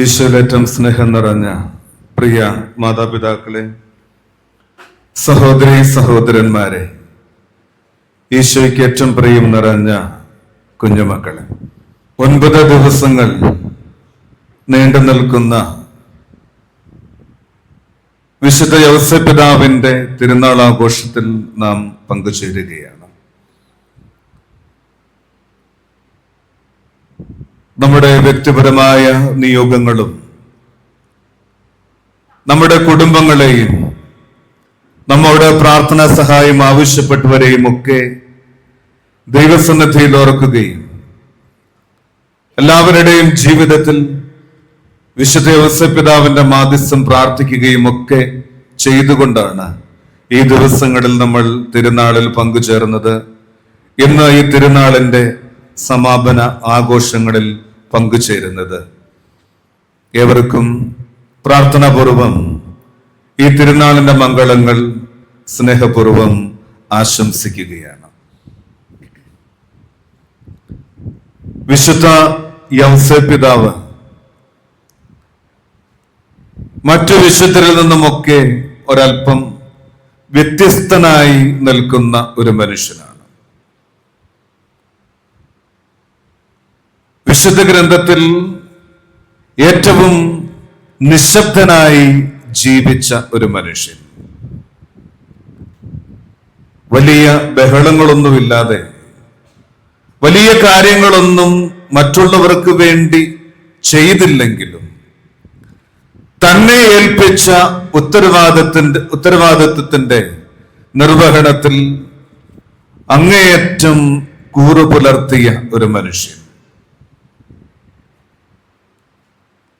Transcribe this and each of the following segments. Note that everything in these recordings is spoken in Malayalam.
ഈശോയിലേറ്റം സ്നേഹം നിറഞ്ഞ പ്രിയ മാതാപിതാക്കളെ, സഹോദരി സഹോദരന്മാരെ, ഈശോയ്ക്ക് ഏറ്റവും പ്രിയം നിറഞ്ഞ കുഞ്ഞുമക്കളെ, 9 ദിവസങ്ങൾ നീണ്ടു നിൽക്കുന്ന വിശുദ്ധ യൗസേപ്പ് പിതാവിന്റെ തിരുനാൾ ആഘോഷത്തിൽ നാം പങ്കുചേരുകയാണ്. നമ്മുടെ വ്യക്തിപരമായ നിയോഗങ്ങളും നമ്മുടെ കുടുംബങ്ങളെയും നമ്മുടെ പ്രാർത്ഥനാ സഹായം ആവശ്യപ്പെട്ടവരെയും ഒക്കെ ദൈവസന്നിധിയിൽ ഓർക്കുകയും എല്ലാവരുടെയും ജീവിതത്തിൽ വിശുദ്ധ യൗസേപ്പ് പിതാവിന്റെ മാധ്യസ്ഥം പ്രാർത്ഥിക്കുകയും ഒക്കെ ചെയ്തുകൊണ്ടാണ് ഈ ദിവസങ്ങളിൽ നമ്മൾ തിരുനാളിൽ പങ്കുചേർന്നത്. ഇന്ന് ഈ തിരുനാളിന്റെ സമാപന ആഘോഷങ്ങളിൽ പങ്കുചേരുന്നത്. ഏവർക്കും പ്രാർത്ഥനാപൂർവം ഈ തിരുനാളിന്റെ മംഗളങ്ങൾ സ്നേഹപൂർവം ആശംസിക്കുകയാണ്. വിശുദ്ധ യൗസേപ്പ് പിതാവ് മറ്റു വിശുദ്ധരിൽ നിന്നുമൊക്കെ ഒരൽപ്പം വ്യത്യസ്തനായി നിൽക്കുന്ന ഒരു മനുഷ്യനാണ്. വിശുദ്ധ ഗ്രന്ഥത്തിൽ ഏറ്റവും നിശബ്ദനായി ജീവിച്ച ഒരു മനുഷ്യൻ. വലിയ ബഹളങ്ങളൊന്നുമില്ലാതെ, വലിയ കാര്യങ്ങളൊന്നും മറ്റുള്ളവർക്ക് വേണ്ടി ചെയ്തില്ലെങ്കിലും തന്നെ ഏൽപ്പിച്ച ഉത്തരവാദിത്വത്തിന്റെ നിർവഹണത്തിൽ അങ്ങേയറ്റം കൂറു പുലർത്തിയ ഒരു മനുഷ്യൻ.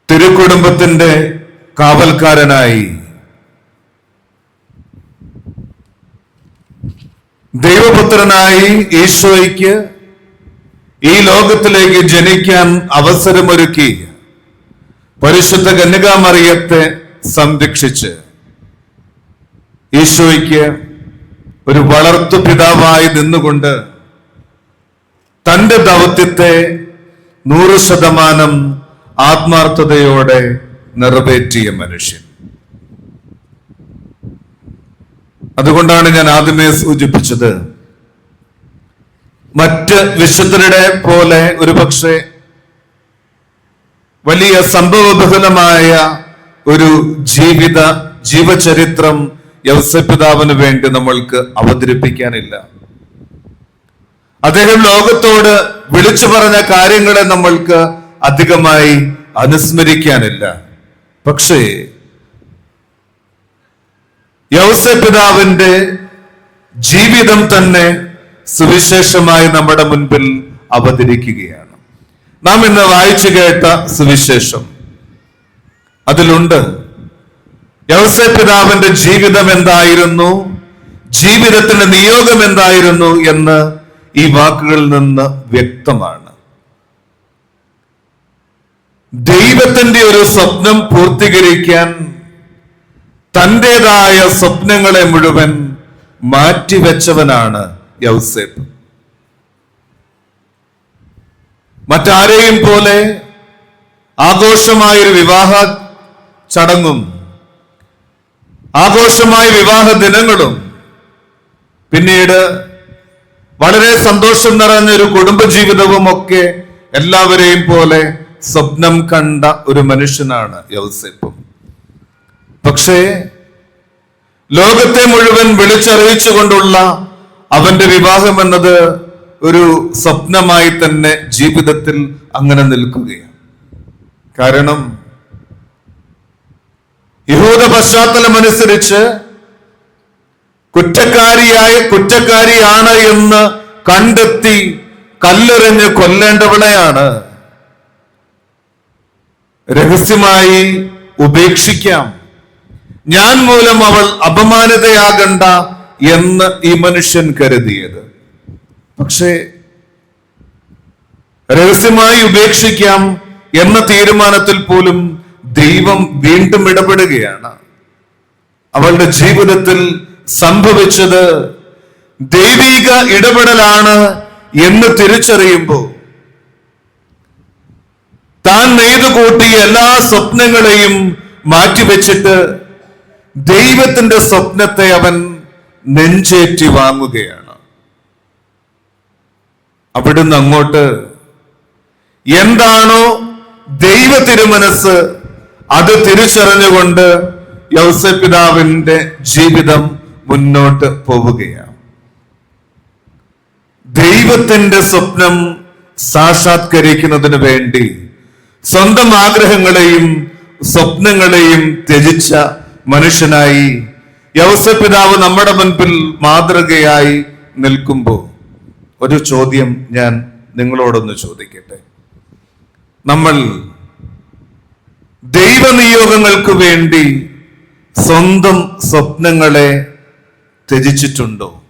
തിരുക്കുടുംബത്തിന്റെ കാവൽക്കാരനായി, ദൈവപുത്രനായി ഈശോയ്ക്ക് ഈ ലോകത്തിലേക്ക് ജനിക്കാൻ അവസരമൊരുക്കി പരിശുദ്ധ കന്യകാമറിയത്തെ സംരക്ഷിച്ച് ഈശോയ്ക്ക് ഒരു വളർത്തു പിതാവായി നിന്നുകൊണ്ട് തന്റെ ദൗത്യത്തെ 100% ആത്മാർത്ഥതയോടെ നിറവേറ്റിയ മനുഷ്യൻ. അതുകൊണ്ടാണ് ഞാൻ ആദ്യമേ സൂചിപ്പിച്ചത്, മറ്റ് വിശുദ്ധരുടെ പോലെ ഒരുപക്ഷെ വലിയ സംഭവബഹുലമായ ഒരു ജീവചരിത്രം യൗസേപ്പ് പിതാവിന് വേണ്ടി നമ്മൾക്ക് അവതരിപ്പിക്കാനില്ല. അദ്ദേഹം ലോകത്തോട് വിളിച്ചു പറഞ്ഞ കാര്യങ്ങളെ നമ്മൾക്ക് അധികമായി അനുസ്മരിക്കാനില്ല. പക്ഷേ യൗസേപ്പ് പിതാവിന്റെ ജീവിതം തന്നെ സുവിശേഷമായി നമ്മുടെ മുൻപിൽ അവതരിക്കുകയാണ്. നാം ഇന്ന് വായിച്ചു കേട്ട സുവിശേഷം, അതിലുണ്ട് യൗസേപ്പ് പിതാവിന്റെ ജീവിതം എന്തായിരുന്നു, ജീവിതത്തിന്റെ നിയോഗം എന്തായിരുന്നു എന്ന് ഈ വാക്കുകളിൽ നിന്ന് വ്യക്തമാണ്. ദൈവത്തിന്റെ ഒരു സ്വപ്നം പൂർത്തീകരിക്കാൻ തൻ്റെതായ സ്വപ്നങ്ങളെ മുഴുവൻ മാറ്റിവെച്ചവനാണ് യൗസേപ്പ്. മറ്റാരെയും പോലെ ആഘോഷമായൊരു വിവാഹ ചടങ്ങും ആഘോഷമായ വിവാഹ ദിനങ്ങളും പിന്നീട് വളരെ സന്തോഷം നിറഞ്ഞൊരു കുടുംബജീവിതവും ഒക്കെ എല്ലാവരെയും പോലെ സ്വപ്നം കണ്ട ഒരു മനുഷ്യനാണ് യൗസേപ്പ്. പക്ഷേ ലോകത്തെ മുഴുവൻ വിളിച്ചറിയിച്ചുകൊണ്ടുള്ള അവന്റെ വിവാഹം എന്നത് ഒരു സ്വപ്നമായി തന്നെ ജീവിതത്തിൽ അങ്ങനെ നിൽക്കുകയാണ്. കാരണം യഹൂദ പശ്ചാത്തലമനുസരിച്ച് കുറ്റക്കാരിയാണ് എന്ന് കണ്ടെത്തി കല്ലെറിഞ്ഞ് കൊല്ലേണ്ടവളെയാണ് രഹസ്യമായി ഉപേക്ഷിക്കാം, ഞാൻ മൂലം അവൾ അപമാനിതയാകണ്ട എന്ന് ഈ മനുഷ്യൻ കരുതിയത്. പക്ഷേ രഹസ്യമായി ഉപേക്ഷിക്കാം എന്ന തീരുമാനത്തിൽ പോലും ദൈവം വീണ്ടും ഇടപെടുകയാണ്. അവളുടെ ജീവിതത്തിൽ സംഭവിച്ചത് ദൈവിക ഇടപെടലാണ് എന്ന് തിരിച്ചറിയുമ്പോൾ താൻ നെയ്തു കൂട്ടിയ എല്ലാ സ്വപ്നങ്ങളെയും മാറ്റിവെച്ചിട്ട് ദൈവത്തിന്റെ സ്വപ്നത്തെ അവൻ നെഞ്ചേറ്റി വാങ്ങുകയാണ്. അവിടുന്ന് അങ്ങോട്ട് എന്താണോ ദൈവ തിരുമനസ് അത് തിരിച്ചറിഞ്ഞുകൊണ്ട് യൗസേപ്പ് പിതാവിന്റെ ജീവിതം മുന്നോട്ട് പോവുകയാണ്. ദൈവത്തിന്റെ സ്വപ്നം സാക്ഷാത്കരിക്കുന്നതിന് വേണ്ടി സ്വന്തം ആഗ്രഹങ്ങളെയും സ്വപ്നങ്ങളെയും ത്യജിച്ച മനുഷ്യനായി യൗസേപ്പ് പിതാവ് നമ്മുടെ മുൻപിൽ മാതൃകയായി നിൽക്കുമ്പോൾ ഒരു ചോദ്യം ഞാൻ നിങ്ങളോടൊന്ന് ചോദിക്കട്ടെ. നമ്മൾ ദൈവനിയോഗങ്ങൾക്ക് വേണ്ടി സ്വന്തം സ്വപ്നങ്ങളെ ത്യജിച്ചിട്ടുണ്ടോ?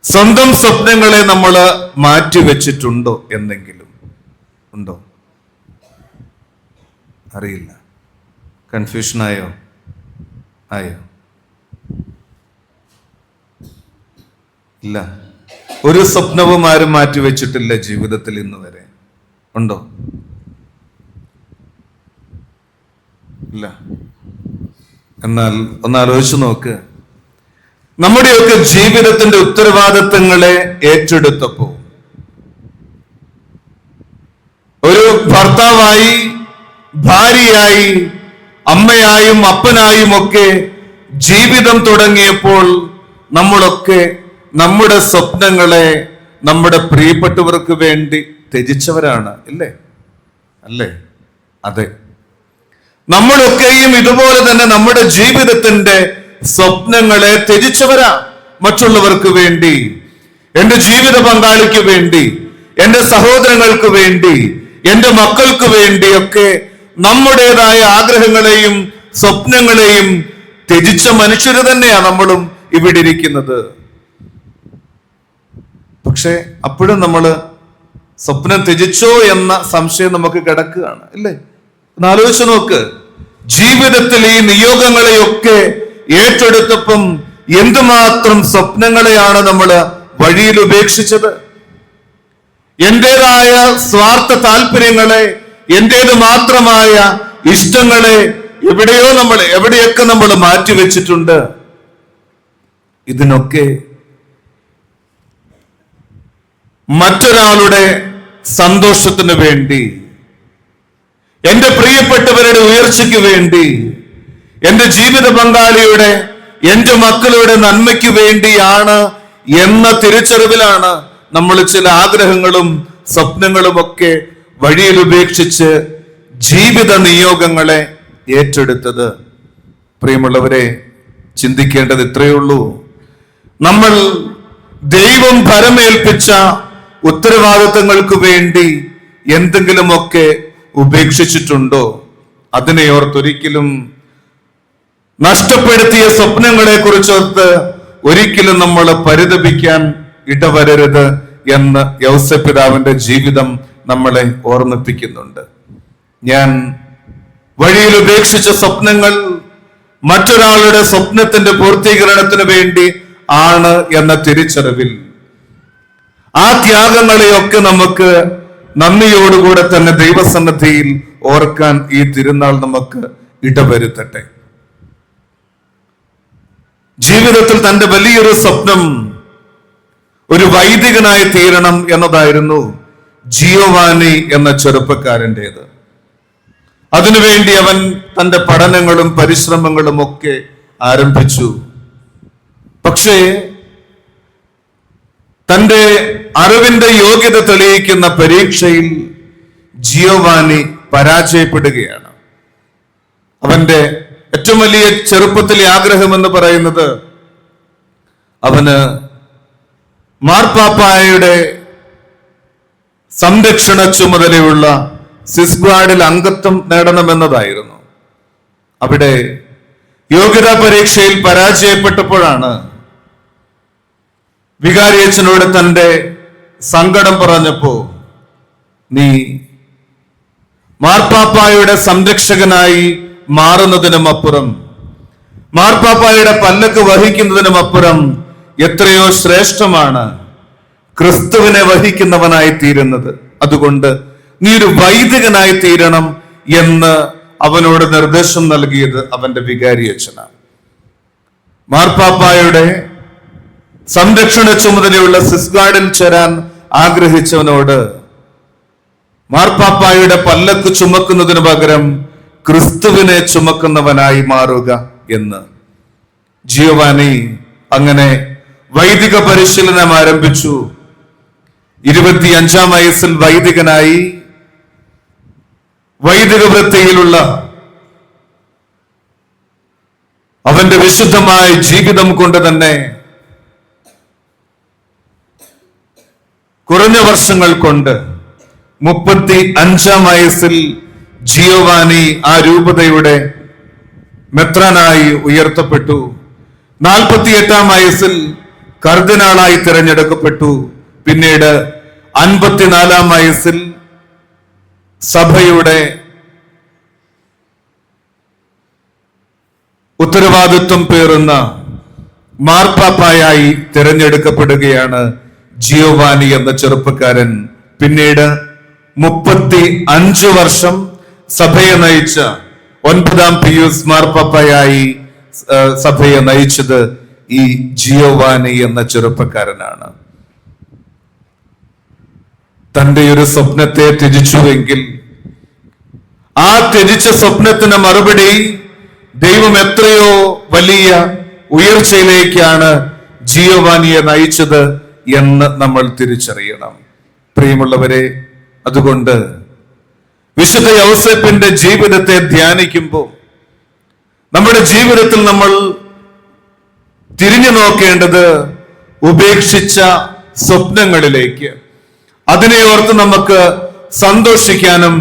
സ്വന്തം സ്വപ്നങ്ങളെ നമ്മൾ മാറ്റിവെച്ചിട്ടുണ്ടോ? എന്തെങ്കിലും ഉണ്ടോ? അറിയില്ല. കൺഫ്യൂഷനായോ? ആയോ? ഇല്ല. ഒരു സ്വപ്നവും ആരും മാറ്റിവെച്ചിട്ടില്ല ജീവിതത്തിൽ ഇന്ന് വരെ. ഉണ്ടോ? ഇല്ല. എന്നാൽ ഒന്ന് ആലോചിച്ച് നോക്ക്. നമ്മുടെയൊക്കെ ജീവിതത്തിന്റെ ഉത്തരവാദിത്തങ്ങളെ ഏറ്റെടുത്തപ്പോ ഒരു ഭർത്താവായി, ഭാര്യയായി, അമ്മയായും അപ്പനായും ഒക്കെ ജീവിതം തുടങ്ങിയപ്പോൾ നമ്മളൊക്കെ നമ്മുടെ സ്വപ്നങ്ങളെ നമ്മുടെ പ്രിയപ്പെട്ടവർക്ക് വേണ്ടി ത്യജിച്ചവരാണ്. ഇല്ലേ? അല്ലേ? അതെ. നമ്മളൊക്കെയും ഇതുപോലെ തന്നെ നമ്മുടെ ജീവിതത്തിന്റെ സ്വപ്നങ്ങളെ ത്യജിച്ചവരാ. മറ്റുള്ളവർക്ക് വേണ്ടി, എന്റെ ജീവിത പങ്കാളിക്ക് വേണ്ടി, എന്റെ സഹോദരങ്ങൾക്ക് വേണ്ടി, എന്റെ മക്കൾക്ക് വേണ്ടിയൊക്കെ നമ്മുടേതായ ആഗ്രഹങ്ങളെയും സ്വപ്നങ്ങളെയും ത്യജിച്ച മനുഷ്യര് തന്നെയാ നമ്മളും ഇവിടെ ഇരിക്കുന്നത്. പക്ഷെ അപ്പോഴും നമ്മള് സ്വപ്നം ത്യജിച്ചോ എന്ന സംശയം നമുക്ക് കിടക്കുകയാണ്. ഇല്ലേ? ഒന്ന് ആലോചിച്ച് നോക്ക്. ജീവിതത്തിൽ ഈ നിയോഗങ്ങളെയൊക്കെ ഏറ്റെടുത്തപ്പം എന്തുമാത്രം സ്വപ്നങ്ങളെയാണ് നമ്മൾ വഴിയിൽ ഉപേക്ഷിച്ചത്. എന്റേതായ സ്വാർത്ഥ താല്പര്യങ്ങളെ, എന്റേത് മാത്രമായ ഇഷ്ടങ്ങളെ എവിടെയൊക്കെ നമ്മൾ മാറ്റിവെച്ചിട്ടുണ്ട്. ഇതിനൊക്കെ മറ്റൊരാളുടെ സന്തോഷത്തിന് വേണ്ടി, എന്റെ പ്രിയപ്പെട്ടവരുടെ ഉയർച്ചയ്ക്ക് വേണ്ടി, എന്റെ ജീവിത പങ്കാളിയുടെ, എന്റെ മക്കളുടെ നന്മയ്ക്ക് വേണ്ടിയാണ് എന്ന തിരിച്ചറിവിലാണ് നമ്മൾ ചില ആഗ്രഹങ്ങളും സ്വപ്നങ്ങളും ഒക്കെ വഴിയിൽ ഉപേക്ഷിച്ച് ജീവിത നിയോഗങ്ങളെ ഏറ്റെടുത്തത്. പ്രിയമുള്ളവരെ, ചിന്തിക്കേണ്ടത് ഇത്രയേ ഉള്ളൂ. നമ്മൾ ദൈവം ഭരമേൽപ്പിച്ച ഉത്തരവാദിത്തങ്ങൾക്ക് വേണ്ടി എന്തെങ്കിലുമൊക്കെ ഉപേക്ഷിച്ചിട്ടുണ്ടോ? അതിനെ ഓർത്തൊരിക്കലും നഷ്ടപ്പെടുത്തിയ സ്വപ്നങ്ങളെ കുറിച്ചോർത്ത് ഒരിക്കലും നമ്മൾ പരിതപിക്കാൻ ഇടവരരുത് എന്ന് യൗസേപ്പ് പിതാവിന്റെ ജീവിതം നമ്മളെ ഓർമ്മിപ്പിക്കുന്നുണ്ട്. ഞാൻ വഴിയിൽ ഉപേക്ഷിച്ച സ്വപ്നങ്ങൾ മറ്റൊരാളുടെ സ്വപ്നത്തിന്റെ പൂർത്തീകരണത്തിന് വേണ്ടി ആണ് എന്ന തിരിച്ചറിവിൽ ആ ത്യാഗങ്ങളെയൊക്കെ നമുക്ക് നന്ദിയോടുകൂടെ തന്നെ ദൈവസന്നിധിയിൽ ഓർക്കാൻ ഈ തിരുനാൾ നമുക്ക് ഇടവരുത്തട്ടെ. ജീവിതത്തിൽ തന്റെ വലിയൊരു സ്വപ്നം ഒരു വൈദികനായി തീരണം എന്നതായിരുന്നു ജിയോവാനി എന്ന ചെറുപ്പക്കാരൻ്റെത്. അതിനുവേണ്ടി അവൻ തന്റെ പഠനങ്ങളും പരിശ്രമങ്ങളും ഒക്കെ ആരംഭിച്ചു. പക്ഷേ തന്റെ അറിവിന്റെ യോഗ്യത തെളിയിക്കുന്ന പരീക്ഷയിൽ ജിയോവാനി പരാജയപ്പെടുകയാണ്. അവന്റെ ഏറ്റവും വലിയ ചെറുപ്പത്തിലെ ആഗ്രഹം എന്ന് പറയുന്നത് അവന് മാർപ്പാപ്പായുടെ സംരക്ഷണ ചുമതലയുള്ള സിസ്ഗ്വാഡിൽ അംഗത്വം നേടണമെന്നതായിരുന്നു. അവിടെ യോഗ്യതാ പരീക്ഷയിൽ പരാജയപ്പെട്ടപ്പോഴാണ് വികാരിയച്ഛനോട് തന്റെ സങ്കടം പറഞ്ഞപ്പോ, നീ മാർപ്പാപ്പായുടെ സംരക്ഷകനായി മാറുന്നതിനും അപ്പുറം, മാർപ്പാപ്പായുടെ പല്ലക്ക് വഹിക്കുന്നതിനും അപ്പുറം എത്രയോ ശ്രേഷ്ഠമാണ് ക്രിസ്തുവിനെ വഹിക്കുന്നവനായി തീരുന്നത്. അതുകൊണ്ട് നീ ഒരു വൈദികനായി തീരണം എന്ന് അവനോട് നിർദ്ദേശം നൽകിയത് അവന്റെ വികാരി അച്ഛനാണ്. മാർപ്പാപ്പായുടെ സംരക്ഷണ ചുമതലയുള്ള സിസ് ഗാർഡിൽ ചേരാൻ ആഗ്രഹിച്ചവനോട് മാർപ്പാപ്പായുടെ പല്ലക്ക് ചുമക്കുന്നതിന് പകരം ക്രിസ്തുവിനെ ചുമക്കുന്നവനായി മാറുക എന്ന്. ജിയോവാനി അങ്ങനെ വൈദിക പരിശീലനം ആരംഭിച്ചു. 25-ാം വയസ്സിൽ വൈദികനായി വൈദിക വൃത്തിയിലുള്ള അവന്റെ വിശുദ്ധമായ ജീവിതം കൊണ്ട് തന്നെ കുറഞ്ഞ വർഷങ്ങൾ കൊണ്ട് 35-ാം വയസ്സിൽ ജിയോവാനി ആ രൂപതയുടെ മെത്രാനായി ഉയർത്തപ്പെട്ടു. 48-ാം വയസ്സിൽ കർദിനാളായി തിരഞ്ഞെടുക്കപ്പെട്ടു. പിന്നീട് 54-ാം വയസ്സിൽ സഭയുടെ ഉത്തരവാദിത്വം പേറുന്ന മാർപ്പാപ്പായായി തിരഞ്ഞെടുക്കപ്പെടുകയാണ് ജിയോവാനി എന്ന ചെറുപ്പക്കാരൻ. പിന്നീട് 35 വർഷം സഭയെ നയിച്ച 9-ാം പിയൂസ് മാർപ്പാപ്പായായി സഭയെ നയിച്ചത് ഈ ജിയോവാനി എന്ന ചെറുപ്പക്കാരനാണ്. തന്റെ ഒരു സ്വപ്നത്തെ ത്യജിച്ചുവെങ്കിൽ ആ ത്യജിച്ച സ്വപ്നത്തിന് മറുപടി ദൈവം എത്രയോ വലിയ ഉയർച്ചയിലേക്കാണ് ജിയോവാനിയെ നയിച്ചത് എന്ന് നമ്മൾ തിരിച്ചറിയണം. പ്രിയമുള്ളവരെ, അതുകൊണ്ട് വിശുദ്ധ യൗസേപ്പിന്റെ ജീവിതത്തെ ധ്യാനിക്കുമ്പോൾ നമ്മുടെ ജീവിതത്തിൽ നമ്മൾ തിരിഞ്ഞു നോക്കേണ്ടത് ഉപേക്ഷിച്ച സ്വപ്നങ്ങളിലേക്ക്. അതിനെ ഓർത്ത് നമുക്ക് സന്തോഷിക്കാനും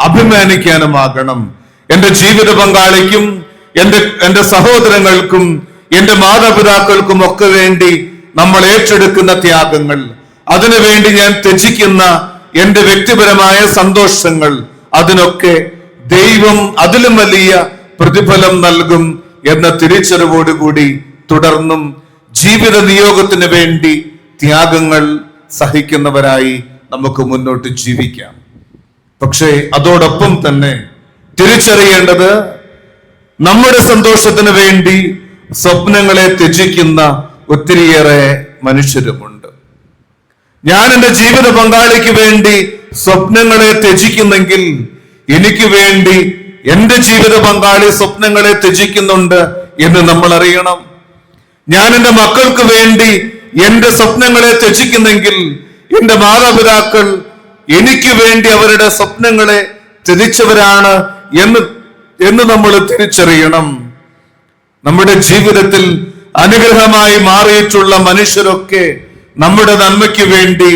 അഭിമാനിക്കാനുമാകണം. എന്റെ ജീവിത പങ്കാളിക്കും എന്റെ സഹോദരങ്ങൾക്കും എന്റെ മാതാപിതാക്കൾക്കും ഒക്കെ വേണ്ടി നമ്മൾ ഏറ്റെടുക്കുന്ന ത്യാഗങ്ങൾ, അതിനുവേണ്ടി ഞാൻ ത്യജിക്കുന്ന എന്റെ വ്യക്തിപരമായ സന്തോഷങ്ങൾ, അതിനൊക്കെ ദൈവം അതിലും വലിയ പ്രതിഫലം നൽകും എന്ന തിരിച്ചറിവോടുകൂടി തുടർന്നും ജീവിത നിയോഗത്തിന് വേണ്ടി ത്യാഗങ്ങൾ സഹിക്കുന്നവരായി നമുക്ക് മുന്നോട്ട് ജീവിക്കാം. പക്ഷേ അതോടൊപ്പം തന്നെ തിരിച്ചറിയേണ്ടത് നമ്മുടെ സന്തോഷത്തിന് വേണ്ടി സ്വപ്നങ്ങളെ ത്യജിക്കുന്ന ഒത്തിരിയേറെ മനുഷ്യരുമുണ്ട്. ഞാൻ എന്റെ ജീവിത പങ്കാളിക്ക് വേണ്ടി സ്വപ്നങ്ങളെ ത്യജിക്കുന്നെങ്കിൽ എനിക്ക് വേണ്ടി എന്റെ ജീവിത പങ്കാളി സ്വപ്നങ്ങളെ ത്യജിക്കുന്നുണ്ട് എന്ന് നമ്മൾ അറിയണം. ഞാൻ എന്റെ മക്കൾക്ക് വേണ്ടി എന്റെ സ്വപ്നങ്ങളെ ത്യജിക്കുന്നെങ്കിൽ എന്റെ മാതാപിതാക്കൾ എനിക്ക് വേണ്ടി അവരുടെ സ്വപ്നങ്ങളെ ത്യജിച്ചവരാണ് എന്ന് നമ്മൾ തിരിച്ചറിയണം. നമ്മുടെ ജീവിതത്തിൽ അനുഗ്രഹമായി മാറിയിട്ടുള്ള മനുഷ്യരൊക്കെ നമ്മുടെ നന്മയ്ക്ക് വേണ്ടി,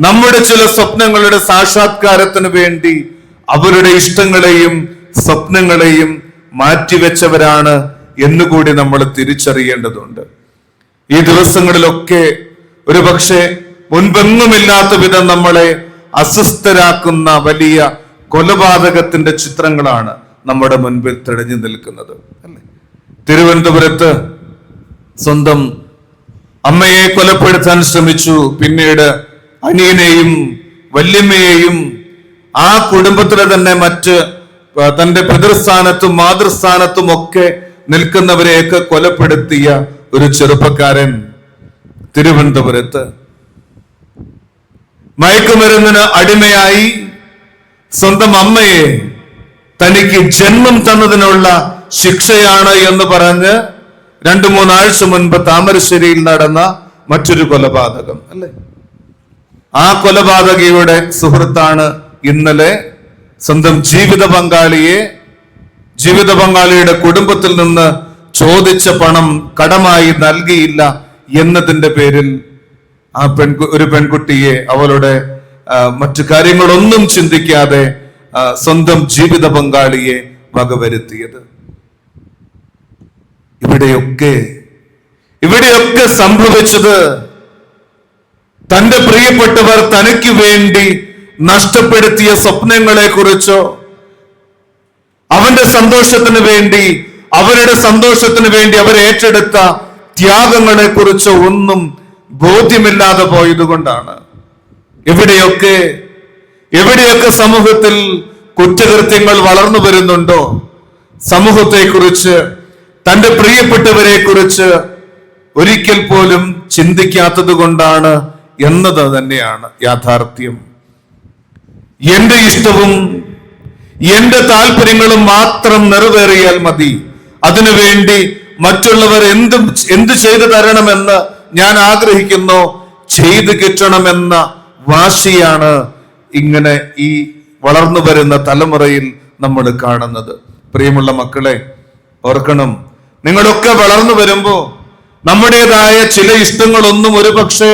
നമ്മുടെ ചില സ്വപ്നങ്ങളുടെ സാക്ഷാത്കാരത്തിന് വേണ്ടി അവരുടെ ഇഷ്ടങ്ങളെയും സ്വപ്നങ്ങളെയും മാറ്റിവെച്ചവരാണ് എന്നുകൂടി നമ്മൾ തിരിച്ചറിയേണ്ടതുണ്ട്. ഈ ദിവസങ്ങളിലൊക്കെ ഒരുപക്ഷെ മുൻപെങ്ങുമില്ലാത്ത വിധം നമ്മളെ അസ്വസ്ഥരാക്കുന്ന വലിയ കൊലപാതകത്തിന്റെ ചിത്രങ്ങളാണ് നമ്മുടെ മുൻപിൽ തെളിഞ്ഞു നിൽക്കുന്നത്, അല്ലേ? തിരുവനന്തപുരത്ത് സ്വന്തം അമ്മയെ കൊലപ്പെടുത്താൻ ശ്രമിച്ചു. പിന്നീട് അനിയനെയും വല്യമ്മയെയും ആ കുടുംബത്തിലെ തന്നെ മറ്റ് തന്റെ പിതൃസ്ഥാനത്തും മാതൃസ്ഥാനത്തും ഒക്കെ നിൽക്കുന്നവരെയൊക്കെ കൊലപ്പെടുത്തിയ ഒരു ചെറുപ്പക്കാരൻ തിരുവനന്തപുരത്ത്. മയക്കുമരുന്നിന് അടിമയായി സ്വന്തം അമ്മയെ തനിക്ക് ജന്മം തന്നതിനുള്ള ശിക്ഷയാണ് എന്ന് പറഞ്ഞ് 2-3 ആഴ്ച മുൻപ് താമരശ്ശേരിയിൽ നടന്ന മറ്റൊരു കൊലപാതകം, അല്ലേ? ആ കൊലപാതകിയുടെ സുഹൃത്താണ് ഇന്നലെ സ്വന്തം ജീവിത പങ്കാളിയുടെ കുടുംബത്തിൽ നിന്ന് ചോദിച്ച പണം കടമായി നൽകിയില്ല എന്നതിന്റെ പേരിൽ ഒരു പെൺകുട്ടിയെ അവളുടെ മറ്റു കാര്യങ്ങളൊന്നും ചിന്തിക്കാതെ സ്വന്തം ജീവിത പങ്കാളിയെ വകവരുത്തിയത്. ഇവിടെയൊക്കെ സംഭവിച്ചത് തന്റെ പ്രിയപ്പെട്ടവർ തനിക്ക് വേണ്ടി നഷ്ടപ്പെടുത്തിയ സ്വപ്നങ്ങളെ കുറിച്ചോ അവന്റെ സന്തോഷത്തിന് വേണ്ടി, അവരുടെ സന്തോഷത്തിന് വേണ്ടി അവർ ഏറ്റെടുത്ത ത്യാഗങ്ങളെ കുറിച്ചോ ഒന്നും ബോധ്യമില്ലാതെ പോയതുകൊണ്ടാണ്. എവിടെയൊക്കെ സമൂഹത്തിൽ കുറ്റകൃത്യങ്ങൾ വളർന്നു വരുന്നുണ്ടോ, സമൂഹത്തെക്കുറിച്ച്, തന്റെ പ്രിയപ്പെട്ടവരെ കുറിച്ച് ഒരിക്കൽ പോലും ചിന്തിക്കാത്തത് കൊണ്ടാണ് എന്നത് തന്നെയാണ് യാഥാർത്ഥ്യം. എന്റെ ഇഷ്ടവും എന്റെ താല്പര്യങ്ങളും മാത്രം നിറവേറിയാൽ മതി, അതിനുവേണ്ടി മറ്റുള്ളവർ എന്ത് ചെയ്തു തരണമെന്ന് ഞാൻ ആഗ്രഹിക്കുന്നു, ചെയ്തു കിട്ടണമെന്ന വാശിയാണ് ഇങ്ങനെ ഈ വളർന്നു വരുന്ന തലമുറയിൽ നമ്മൾ കാണുന്നത്. പ്രിയമുള്ള മക്കളെ, ഓർക്കണം, നിങ്ങളൊക്കെ വളർന്നു വരുമ്പോ നമ്മുടേതായ ചില ഇഷ്ടങ്ങളൊന്നും ഒരുപക്ഷെ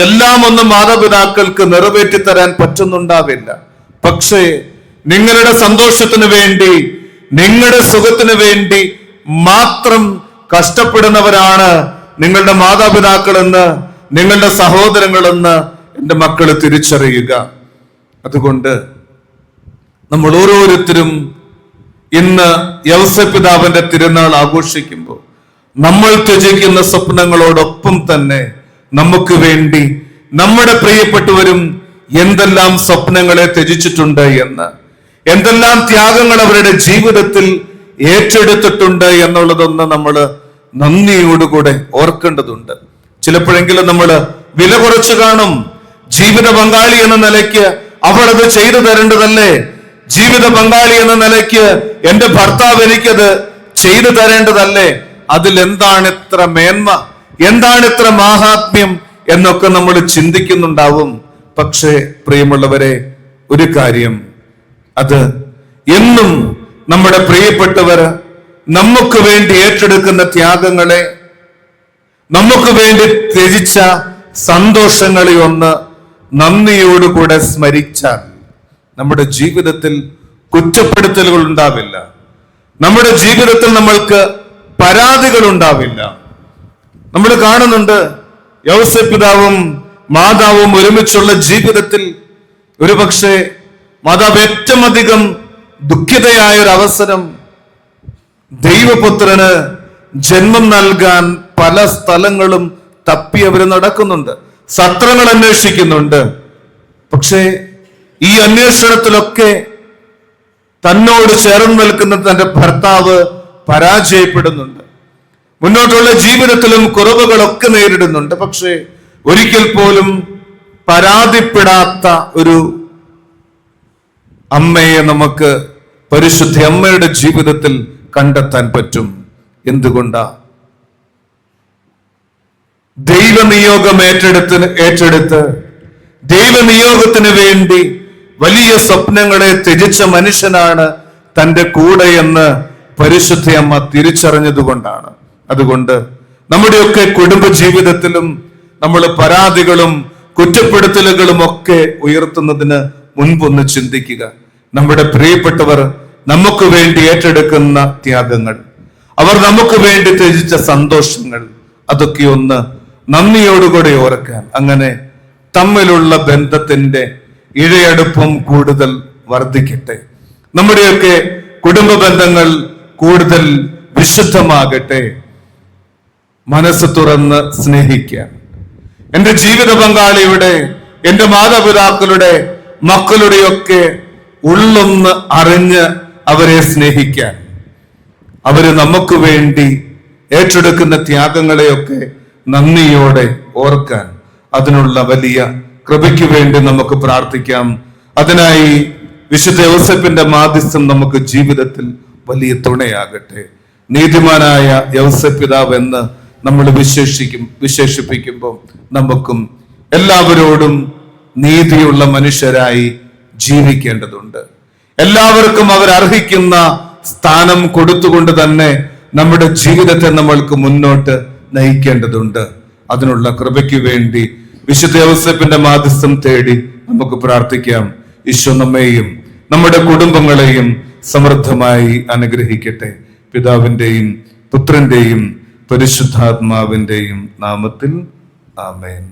എല്ലാം ഒന്നും മാതാപിതാക്കൾക്ക് നിറവേറ്റി തരാൻ പറ്റുന്നുണ്ടാവില്ല. പക്ഷേ നിങ്ങളുടെ സന്തോഷത്തിന് വേണ്ടി, നിങ്ങളുടെ സുഖത്തിന് വേണ്ടി മാത്രം കഷ്ടപ്പെടുന്നവരാണ് നിങ്ങളുടെ മാതാപിതാക്കളെന്ന്, നിങ്ങളുടെ സഹോദരങ്ങളെന്ന് എൻ്റെ മക്കള് തിരിച്ചറിയുക. അതുകൊണ്ട് നമ്മൾ ഓരോരുത്തരും ഇന്ന് യൗസേപ്പിതാവിന്റെ തിരുനാൾ ആഘോഷിക്കുമ്പോൾ നമ്മൾ ത്യജിക്കുന്ന സ്വപ്നങ്ങളോടൊപ്പം തന്നെ നമുക്ക് വേണ്ടി നമ്മുടെ പ്രിയപ്പെട്ടവരും എന്തെല്ലാം സ്വപ്നങ്ങളെ ത്യജിച്ചിട്ടുണ്ട് എന്ന്, എന്തെല്ലാം ത്യാഗങ്ങൾ അവരുടെ ജീവിതത്തിൽ ഏറ്റെടുത്തിട്ടുണ്ട് എന്നുള്ളതൊന്ന് നമ്മൾ നന്ദിയോടുകൂടെ ഓർക്കേണ്ടതുണ്ട്. ചിലപ്പോഴെങ്കിലും നമ്മൾ വില കുറച്ച് കാണും. ജീവിത പങ്കാളി എന്ന നിലയ്ക്ക് അവൾ അത് ചെയ്തു തരേണ്ടതല്ലേ, ജീവിത പങ്കാളി എന്ന നിലയ്ക്ക് എന്റെ ഭർത്താവ് എനിക്കത് ചെയ്തു തരേണ്ടതല്ലേ, അതിൽ എന്താണ് ഇത്ര മേന്മ, എന്താണ് ഇത്ര മാഹാത്മ്യം എന്നൊക്കെ നമ്മൾ ചിന്തിക്കുന്നുണ്ടാവും. പക്ഷേ പ്രിയമുള്ളവരെ, ഒരു കാര്യം, അത് എന്നും നമ്മുടെ പ്രിയപ്പെട്ടവർ നമുക്ക് വേണ്ടി ഏറ്റെടുക്കുന്ന ത്യാഗങ്ങളെ, നമുക്ക് വേണ്ടി ത്യജിച്ച സന്തോഷങ്ങളെ ഒന്ന് നന്ദിയോടുകൂടെ സ്മരിച്ചാൽ നമ്മുടെ ജീവിതത്തിൽ കുറ്റപ്പെടുത്തലുകൾ ഉണ്ടാവില്ല, നമ്മുടെ ജീവിതത്തിൽ നമ്മൾക്ക് പരാതികൾ ഉണ്ടാവില്ല. നമ്മൾ കാണുന്നുണ്ട്, യൗസേപ്പിതാവും മാതാവും ഒരുമിച്ചുള്ള ജീവിതത്തിൽ ഒരുപക്ഷെ മാതാവ് ഏറ്റവും അധികം ദുഃഖിതയായ ഒരു അവസരം, ദൈവപുത്രന് ജന്മം നൽകാൻ പല സ്ഥലങ്ങളും തപ്പി അവർ നടക്കുന്നുണ്ട്, സത്രങ്ങൾ അന്വേഷിക്കുന്നുണ്ട്. പക്ഷേ ഈ അന്വേഷണത്തിലൊക്കെ തന്നോട് ചേർന്ന് നിൽക്കുന്ന തന്റെ ഭർത്താവ് പരാജയപ്പെടുന്നുണ്ട്. മുന്നോട്ടുള്ള ജീവിതത്തിലും കുറവുകളൊക്കെ നേരിടുന്നുണ്ട്. പക്ഷേ ഒരിക്കൽ പോലും പരാതിപ്പെടാത്ത ഒരു അമ്മയെ നമുക്ക് പരിശുദ്ധ അമ്മയുടെ ജീവിതത്തിൽ കണ്ടെത്താൻ പറ്റും. എന്തുകൊണ്ടാ? ദൈവനിയോഗം ഏറ്റെടുത്ത് ദൈവനിയോഗത്തിന് വേണ്ടി വലിയ സ്വപ്നങ്ങളെ ത്യജിച്ച മനുഷ്യനാണ് തന്റെ കൂടെ എന്ന് പരിശുദ്ധ അമ്മ തിരിച്ചറിഞ്ഞതുകൊണ്ടാണ്. അതുകൊണ്ട് നമ്മുടെയൊക്കെ കുടുംബ ജീവിതത്തിലും നമ്മൾ പരാതികളും കുറ്റപ്പെടുത്തലുകളും ഒക്കെ ഉയർത്തുന്നതിന് മുൻപൊന്ന് ചിന്തിക്കുക. നമ്മുടെ പ്രിയപ്പെട്ടവർ നമുക്ക് വേണ്ടി ഏറ്റെടുക്കുന്ന ത്യാഗങ്ങൾ, അവർ നമുക്ക് വേണ്ടി ത്യജിച്ച സന്തോഷങ്ങൾ, അതൊക്കെ ഒന്ന് നന്ദിയോടുകൂടെ ഓർക്കാൻ, അങ്ങനെ തമ്മിലുള്ള ബന്ധത്തിന്റെ ഇഴയടുപ്പം കൂടുതൽ വർദ്ധിക്കട്ടെ. നമ്മുടെയൊക്കെ കുടുംബ ബന്ധങ്ങൾ കൂടുതൽ വിശുദ്ധമാകട്ടെ. മനസ്സ് തുറന്ന് സ്നേഹിക്കാൻ, എന്റെ ജീവിത പങ്കാളിയുടെ, എന്റെ മാതാപിതാക്കളുടെ, മക്കളുടെയൊക്കെ ഉള്ളൊന്ന് അറിഞ്ഞ് അവരെ സ്നേഹിക്കാൻ, അവര് നമുക്ക് വേണ്ടി ഏറ്റെടുക്കുന്ന ത്യാഗങ്ങളെയൊക്കെ നന്ദിയോടെ ഓർക്കാൻ, അതിനുള്ള വലിയ കൃപയ്ക്ക് വേണ്ടി നമുക്ക് പ്രാർത്ഥിക്കാം. അതിനായി വിശുദ്ധ യൗസേപ്പിന്റെ മാധ്യസ്ഥം നമുക്ക് ജീവിതത്തിൽ വലിയ തുണയാകട്ടെ. നീതിമാനായ യൗസേപ്പിതാവ് എന്ന് നമ്മൾ വിശേഷിപ്പിക്കുമ്പോൾ നമുക്കും എല്ലാവരോടും നീതിയുള്ള മനുഷ്യരായി ജീവിക്കേണ്ടതുണ്ട്. എല്ലാവർക്കും അവർ അർഹിക്കുന്ന സ്ഥാനം കൊടുത്തുകൊണ്ട് തന്നെ നമ്മുടെ ജീവിതത്തെ നമ്മൾക്ക് മുന്നോട്ട് നയിക്കേണ്ടതുണ്ട്. അതിനുള്ള കൃപയ്ക്ക് വേണ്ടി വിശുദ്ധ യൗസേപ്പിന്റെ മാധ്യസ്ഥം തേടി നമുക്ക് പ്രാർത്ഥിക്കാം. ഈശോ നമ്മെയും നമ്മുടെ കുടുംബങ്ങളെയും സമൃദ്ധമായി അനുഗ്രഹിക്കട്ടെ. പിതാവിന്റെയും പുത്രന്റെയും പരിശുദ്ധാത്മാവിന്റെയും നാമത്തിൽ ആമേൻ.